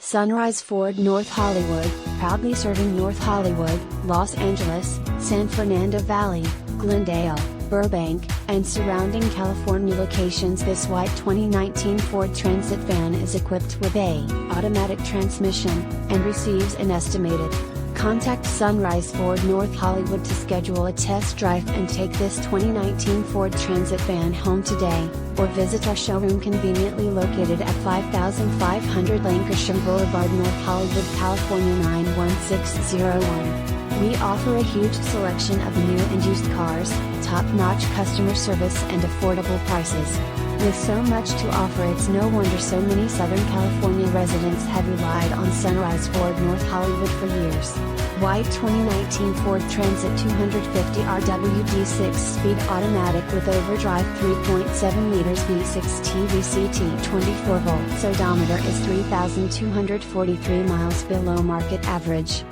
Sunrise Ford North Hollywood, proudly serving North Hollywood, Los Angeles, San Fernando Valley, Glendale, Burbank, and surrounding California locations. This white 2019 Ford Transit van is equipped with a automatic transmission, and receives an estimated. Contact Sunrise Ford North Hollywood to schedule a test drive and take this 2019 Ford Transit van home today, or visit our showroom conveniently located at 5500 Lankershim Blvd, North Hollywood, California 91601. We offer a huge selection of new and used cars, top-notch customer service and affordable prices. With so much to offer, it's no wonder so many Southern California residents have relied on Sunrise Ford North Hollywood for years. White 2019 Ford Transit-250 RWD 6-speed automatic with overdrive 3.7 liters V6 Ti-VCT 24 volts. Odometer is 3,243 miles below market average.